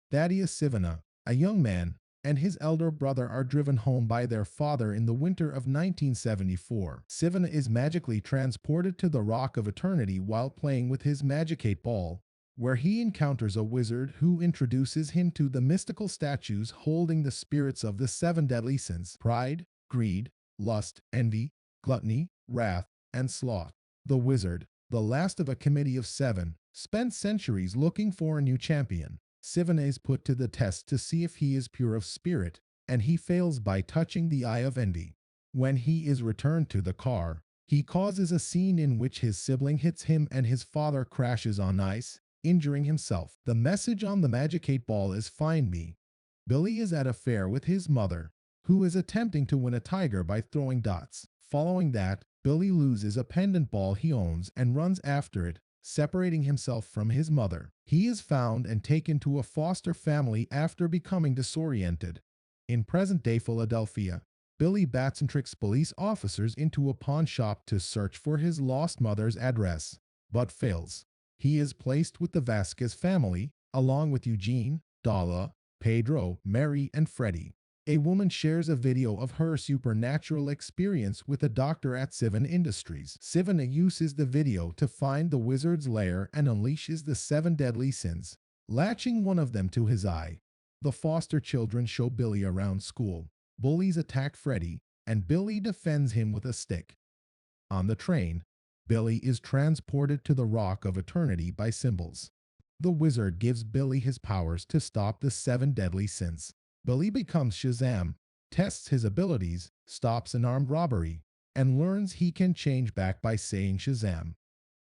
Thaddeus Sivana, a young man, and his elder brother are driven home by their father in the winter of 1974. Sivana is magically transported to the Rock of Eternity while playing with his Magicate ball, where he encounters a wizard who introduces him to the mystical statues holding the spirits of the seven deadly sins: pride, greed, lust, envy, gluttony, wrath, and sloth. The wizard, the last of a committee of seven, spent centuries looking for a new champion. Sivana is put to the test to see if he is pure of spirit, and he fails by touching the eye of envy. When he is returned to the car, he causes a scene in which his sibling hits him and his father crashes on ice, injuring himself. The message on the Magicate ball is "Find me." Billy is at a fair with his mother, who is attempting to win a tiger by throwing dots. Following that, Billy loses a pendant ball he owns and runs after it, separating himself from his mother. He is found and taken to a foster family after becoming disoriented. In present-day Philadelphia, Billy bats and tricks police officers into a pawn shop to search for his lost mother's address, but fails. He is placed with the Vasquez family, along with Eugene, Dala, Pedro, Mary, and Freddie. A woman shares a video of her supernatural experience with a doctor at Sivan Industries. Sivan uses the video to find the wizard's lair and unleashes the seven deadly sins, latching one of them to his eye. The foster children show Billy around school. Bullies attack Freddie, and Billy defends him with a stick. On the train, Billy is transported to the Rock of Eternity by symbols. The wizard gives Billy his powers to stop the seven deadly sins. Billy becomes Shazam, tests his abilities, stops an armed robbery, and learns he can change back by saying Shazam.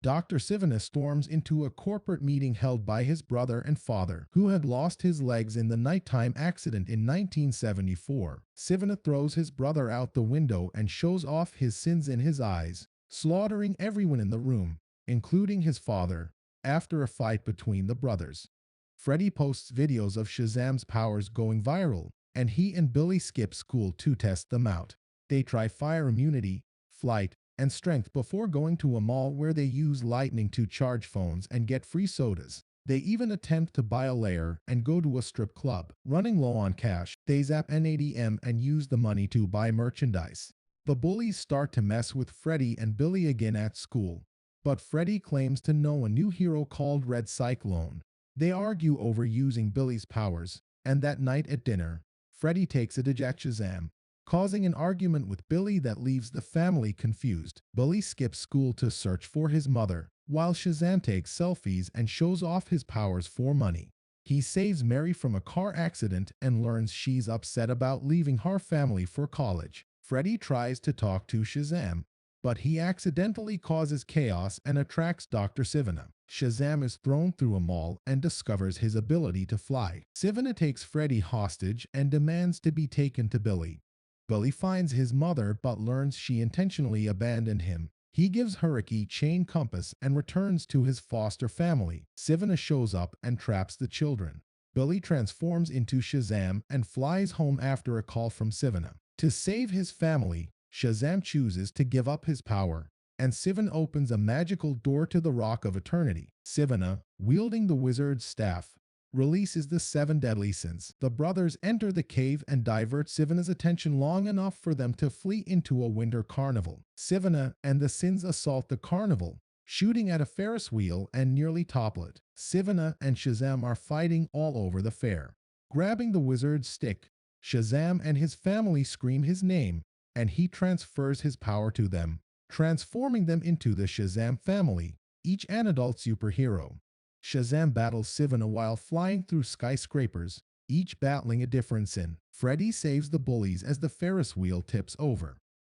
Dr. Sivana storms into a corporate meeting held by his brother and father, who had lost his legs in the nighttime accident in 1974. Sivana throws his brother out the window and shows off his sins in his eyes, slaughtering everyone in the room, including his father, after a fight between the brothers. Freddie posts videos of Shazam's powers going viral, and he and Billy skip school to test them out. They try fire immunity, flight, and strength before going to a mall where they use lightning to charge phones and get free sodas. They even attempt to buy a lair and go to a strip club. Running low on cash, they zap an ATM and use the money to buy merchandise. The bullies start to mess with Freddie and Billy again at school, but Freddie claims to know a new hero called Red Cyclone. They argue over using Billy's powers, and that night at dinner, Freddie takes a dig at Shazam, causing an argument with Billy that leaves the family confused. Billy skips school to search for his mother, while Shazam takes selfies and shows off his powers for money. He saves Mary from a car accident and learns she's upset about leaving her family for college. Freddie tries to talk to Shazam, but he accidentally causes chaos and attracts Dr. Sivana. Shazam is thrown through a mall and discovers his ability to fly. Sivana takes Freddie hostage and demands to be taken to Billy. Billy finds his mother but learns she intentionally abandoned him. He gives her a keychain compass and returns to his foster family. Sivana shows up and traps the children. Billy transforms into Shazam and flies home after a call from Sivana. To save his family, Shazam chooses to give up his power, and Sivana opens a magical door to the Rock of Eternity. Sivana, wielding the wizard's staff, releases the seven deadly sins. The brothers enter the cave and divert Sivana's attention long enough for them to flee into a winter carnival. Sivana and the sins assault the carnival, shooting at a Ferris wheel and nearly topple it. Sivana and Shazam are fighting all over the fair. Grabbing the wizard's stick, Shazam and his family scream his name, and he transfers his power to them, transforming them into the Shazam family, each an adult superhero. Shazam battles Sivana while flying through skyscrapers, each battling a different sin. Freddie saves the bullies as the Ferris wheel tips over.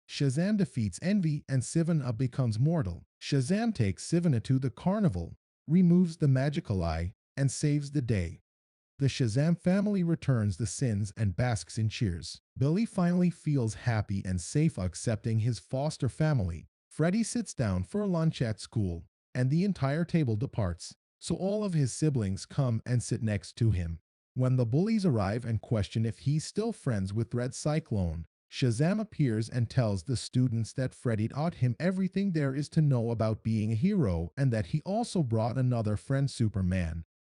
Shazam defeats Envy and Sivana becomes mortal. Shazam takes Sivana to the carnival, removes the magical eye, and saves the day. The Shazam family returns the sins and basks in cheers. Billy finally feels happy and safe accepting his foster family. Freddie sits down for lunch at school, and the entire table departs, so all of his siblings come and sit next to him. When the bullies arrive and question if he's still friends with Red Cyclone, Shazam appears and tells the students that Freddie taught him everything there is to know about being a hero and that he also brought another friend, Superman.